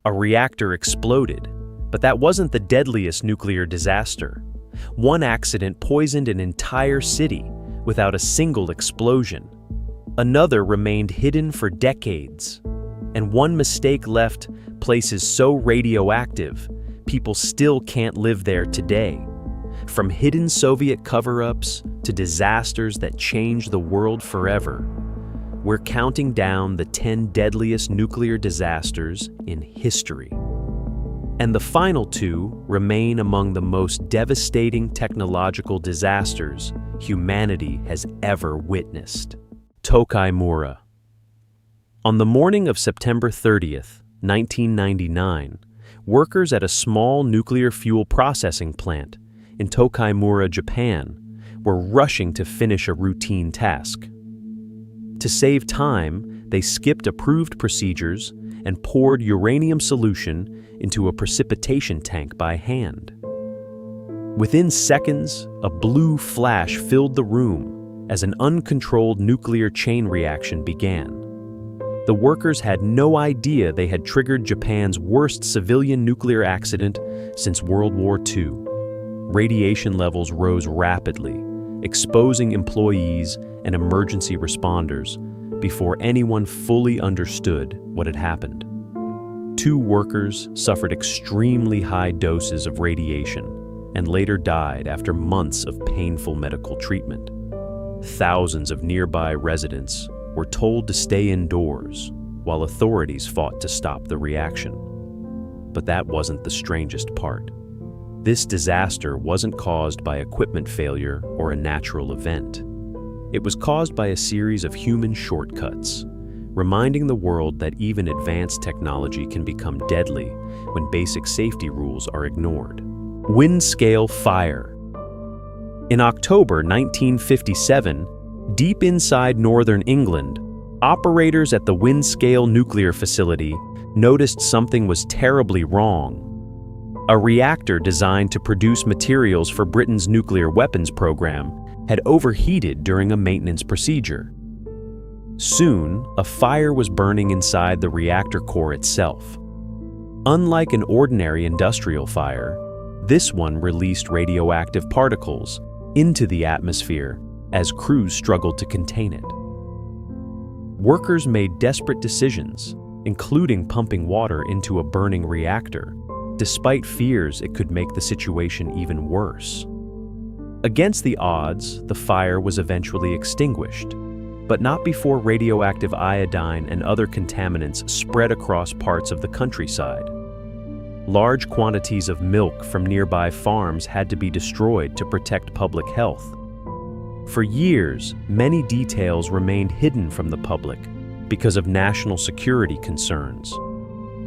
A reactor exploded, but that wasn't the deadliest nuclear disaster. One accident poisoned an entire city without a single explosion. Another remained hidden for decades. And one mistake left places so radioactive, people still can't live there today. From hidden Soviet cover-ups to disasters that changed the world forever, we're counting down the 10 deadliest nuclear disasters in history. And the final two remain among the most devastating technological disasters humanity has ever witnessed. Tokaimura. On the morning of September 30th, 1999, workers at a small nuclear fuel processing plant in Tokaimura, Japan, were rushing to finish a routine task. To save time, they skipped approved procedures and poured uranium solution into a precipitation tank by hand. Within seconds, a blue flash filled the room as an uncontrolled nuclear chain reaction began. The workers had no idea they had triggered Japan's worst civilian nuclear accident since World War II. Radiation levels rose rapidly, exposing employees and emergency responders before anyone fully understood what had happened. 2 workers suffered extremely high doses of radiation and later died after months of painful medical treatment. Thousands of nearby residents were told to stay indoors while authorities fought to stop the reaction. But that wasn't the strangest part. This disaster wasn't caused by equipment failure or a natural event. It was caused by a series of human shortcuts, reminding the world that even advanced technology can become deadly when basic safety rules are ignored. Windscale Fire. In October 1957, deep inside northern England, operators at the Windscale nuclear facility noticed something was terribly wrong. A reactor designed to produce materials for Britain's nuclear weapons program had overheated during a maintenance procedure. Soon, a fire was burning inside the reactor core itself. Unlike an ordinary industrial fire, this one released radioactive particles into the atmosphere as crews struggled to contain it. Workers made desperate decisions, including pumping water into a burning reactor, despite fears it could make the situation even worse. Against the odds, the fire was eventually extinguished, but not before radioactive iodine and other contaminants spread across parts of the countryside. Large quantities of milk from nearby farms had to be destroyed to protect public health. For years, many details remained hidden from the public because of national security concerns.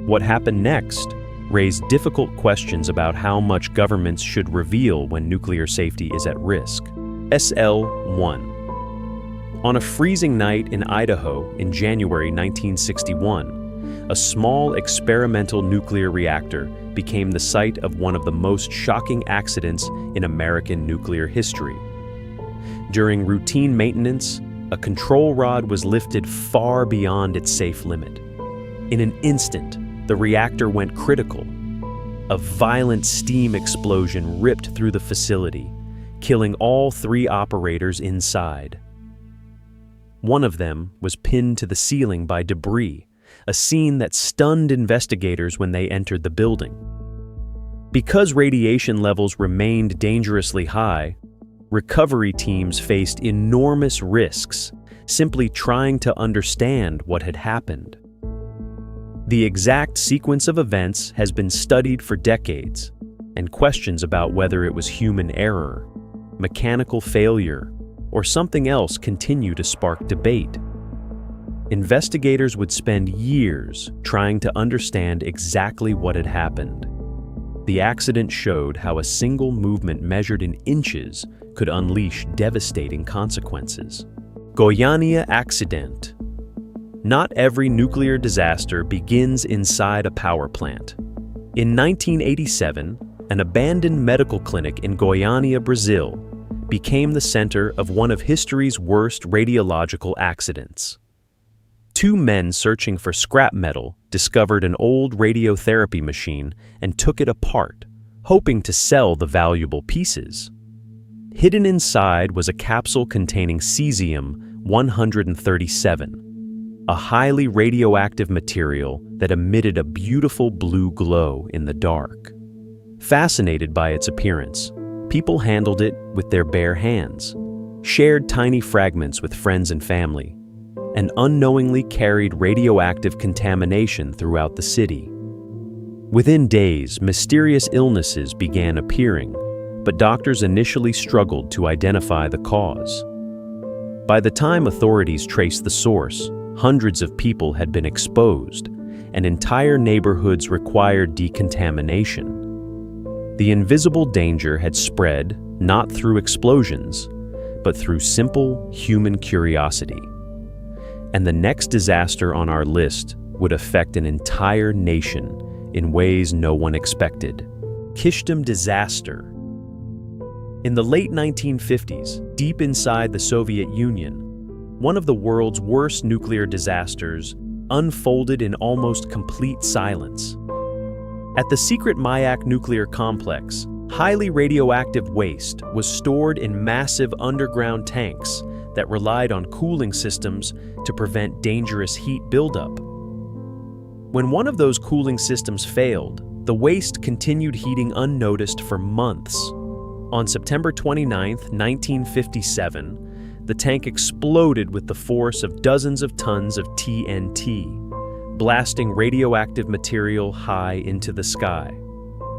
What happened next raised difficult questions about how much governments should reveal when nuclear safety is at risk. SL-1. On a freezing night in Idaho in January 1961, a small experimental nuclear reactor became the site of one of the most shocking accidents in American nuclear history. During routine maintenance, a control rod was lifted far beyond its safe limit. In an instant, the reactor went critical. A violent steam explosion ripped through the facility, killing all 3 operators inside. One of them was pinned to the ceiling by debris, a scene that stunned investigators when they entered the building. Because radiation levels remained dangerously high, recovery teams faced enormous risks simply trying to understand what had happened. The exact sequence of events has been studied for decades, and questions about whether it was human error, mechanical failure, or something else continue to spark debate. Investigators would spend years trying to understand exactly what had happened. The accident showed how a single movement measured in inches could unleash devastating consequences. Goiânia Accident. Not every nuclear disaster begins inside a power plant. In 1987, an abandoned medical clinic in Goiânia, Brazil, became the center of one of history's worst radiological accidents. Two men searching for scrap metal discovered an old radiotherapy machine and took it apart, hoping to sell the valuable pieces. Hidden inside was a capsule containing cesium-137, a highly radioactive material that emitted a beautiful blue glow in the dark. Fascinated by its appearance, people handled it with their bare hands, shared tiny fragments with friends and family, and unknowingly carried radioactive contamination throughout the city. Within days, mysterious illnesses began appearing, but doctors initially struggled to identify the cause. By the time authorities traced the source, hundreds of people had been exposed, and entire neighborhoods required decontamination. The invisible danger had spread not through explosions, but through simple human curiosity. And the next disaster on our list would affect an entire nation in ways no one expected. Kyshtym Disaster. In the late 1950s, deep inside the Soviet Union, one of the world's worst nuclear disasters unfolded in almost complete silence. At the secret Mayak nuclear complex, highly radioactive waste was stored in massive underground tanks that relied on cooling systems to prevent dangerous heat buildup. When one of those cooling systems failed, the waste continued heating unnoticed for months. On September 29, 1957, the tank exploded with the force of dozens of tons of TNT, blasting radioactive material high into the sky.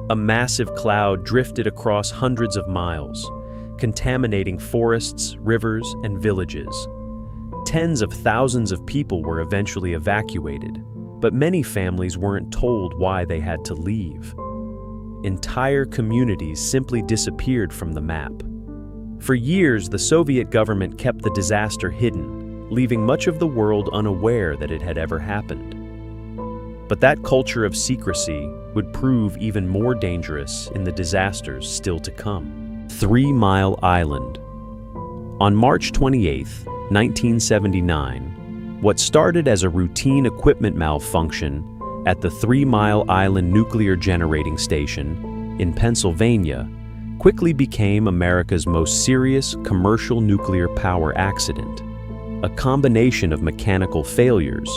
A massive cloud drifted across hundreds of miles, contaminating forests, rivers, and villages. Tens of thousands of people were eventually evacuated, but many families weren't told why they had to leave. Entire communities simply disappeared from the map. For years, the Soviet government kept the disaster hidden, leaving much of the world unaware that it had ever happened. But that culture of secrecy would prove even more dangerous in the disasters still to come. 3 Mile Island. On March 28, 1979, what started as a routine equipment malfunction at the 3 Mile Island nuclear generating station in Pennsylvania quickly became America's most serious commercial nuclear power accident. A combination of mechanical failures,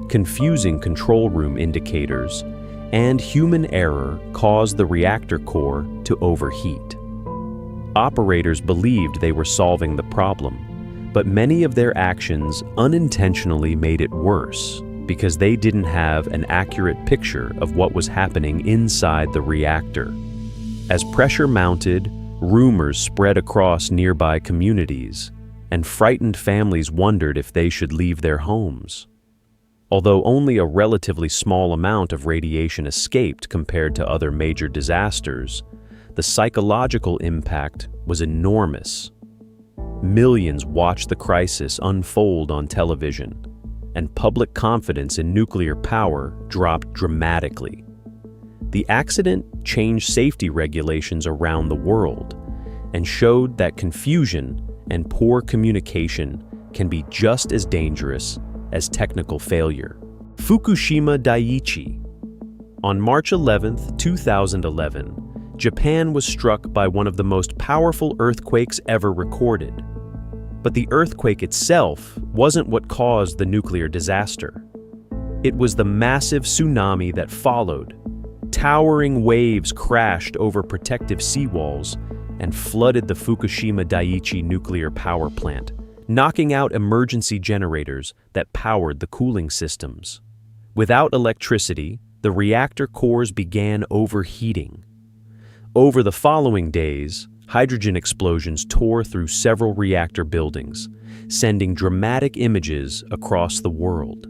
confusing control room indicators, and human error caused the reactor core to overheat. Operators believed they were solving the problem, but many of their actions unintentionally made it worse because they didn't have an accurate picture of what was happening inside the reactor. As pressure mounted, rumors spread across nearby communities, and frightened families wondered if they should leave their homes. Although only a relatively small amount of radiation escaped compared to other major disasters, the psychological impact was enormous. Millions watched the crisis unfold on television, and public confidence in nuclear power dropped dramatically. The accident changed safety regulations around the world and showed that confusion and poor communication can be just as dangerous as technical failure. Fukushima Daiichi. On March 11, 2011, Japan was struck by one of the most powerful earthquakes ever recorded. But the earthquake itself wasn't what caused the nuclear disaster. It was the massive tsunami that followed. Towering waves crashed over protective seawalls and flooded the Fukushima Daiichi nuclear power plant, knocking out emergency generators that powered the cooling systems. Without electricity, the reactor cores began overheating. Over the following days, hydrogen explosions tore through several reactor buildings, sending dramatic images across the world.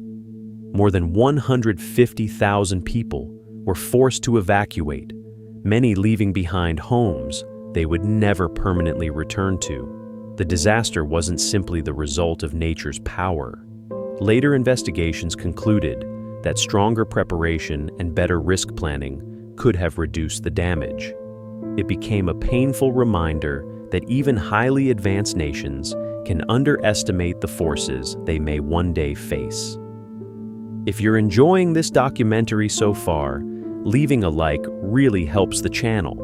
More than 150,000 people were forced to evacuate, many leaving behind homes they would never permanently return to. The disaster wasn't simply the result of nature's power. Later investigations concluded that stronger preparation and better risk planning could have reduced the damage. It became a painful reminder that even highly advanced nations can underestimate the forces they may one day face. If you're enjoying this documentary so far, leaving a like really helps the channel.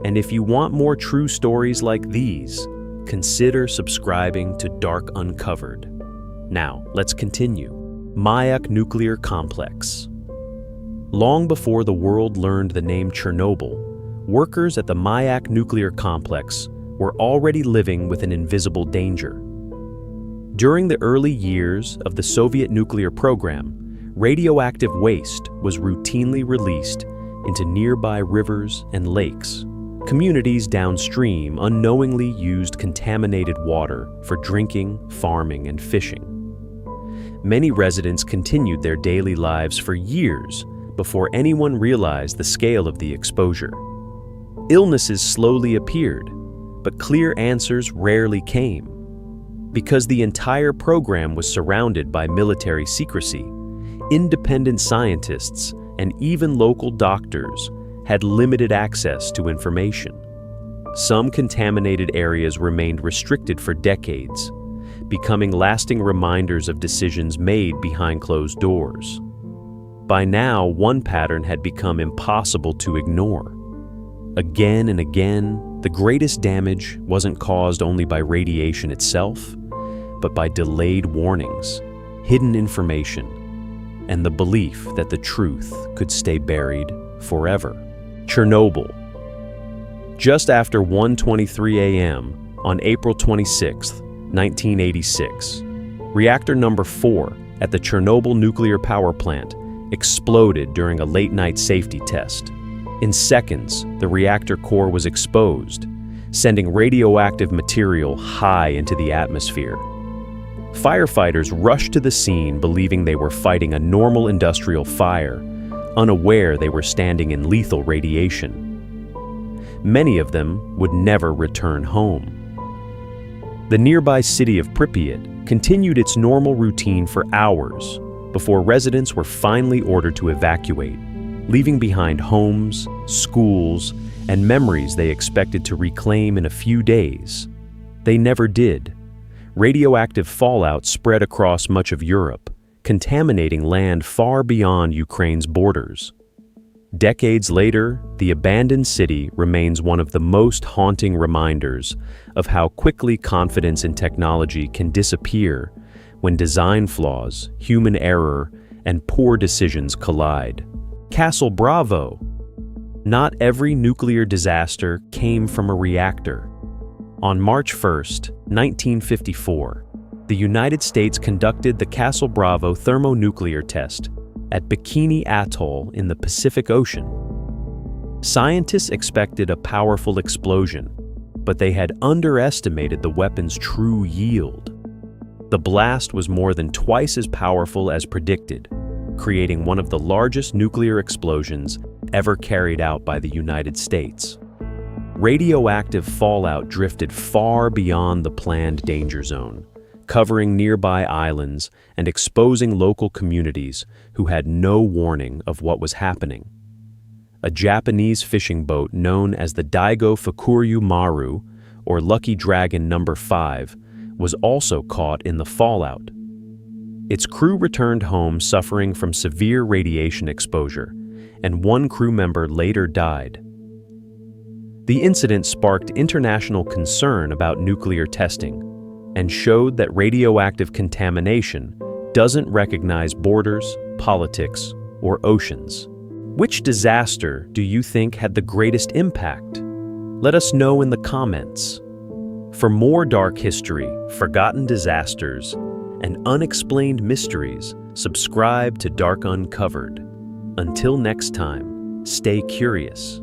And if you want more true stories like these, consider subscribing to Dark Uncovered. Now, let's continue. Mayak Nuclear Complex. Long before the world learned the name Chernobyl, workers at the Mayak Nuclear Complex were already living with an invisible danger. During the early years of the Soviet nuclear program, radioactive waste was routinely released into nearby rivers and lakes. Communities downstream unknowingly used contaminated water for drinking, farming, and fishing. Many residents continued their daily lives for years before anyone realized the scale of the exposure. Illnesses slowly appeared, but clear answers rarely came. Because the entire program was surrounded by military secrecy, independent scientists and even local doctors had limited access to information. Some contaminated areas remained restricted for decades, becoming lasting reminders of decisions made behind closed doors. By now, one pattern had become impossible to ignore. Again and again, the greatest damage wasn't caused only by radiation itself, but by delayed warnings, hidden information, and the belief that the truth could stay buried forever. Chernobyl. Just after 1:23 a.m. on April 26, 1986, reactor number 4 at the Chernobyl nuclear power plant exploded during a late-night safety test. In seconds, the reactor core was exposed, sending radioactive material high into the atmosphere. Firefighters rushed to the scene believing they were fighting a normal industrial fire, unaware they were standing in lethal radiation. Many of them would never return home. The nearby city of Pripyat continued its normal routine for hours before residents were finally ordered to evacuate, leaving behind homes, schools, and memories they expected to reclaim in a few days. They never did. Radioactive fallout spread across much of Europe, contaminating land far beyond Ukraine's borders. Decades later, the abandoned city remains one of the most haunting reminders of how quickly confidence in technology can disappear when design flaws, human error, and poor decisions collide. Castle Bravo. Not every nuclear disaster came from a reactor. On March 1, 1954, the United States conducted the Castle Bravo thermonuclear test at Bikini Atoll in the Pacific Ocean. Scientists expected a powerful explosion, but they had underestimated the weapon's true yield. The blast was more than twice as powerful as predicted, creating one of the largest nuclear explosions ever carried out by the United States. Radioactive fallout drifted far beyond the planned danger zone, covering nearby islands and exposing local communities who had no warning of what was happening. A Japanese fishing boat known as the Daigo Fukuryu Maru, or Lucky Dragon No. 5, was also caught in the fallout. Its crew returned home suffering from severe radiation exposure, and one crew member later died. The incident sparked international concern about nuclear testing and showed that radioactive contamination doesn't recognize borders, politics, or oceans. Which disaster do you think had the greatest impact? Let us know in the comments. For more dark history, forgotten disasters, and unexplained mysteries, subscribe to Dark Uncovered. Until next time, stay curious.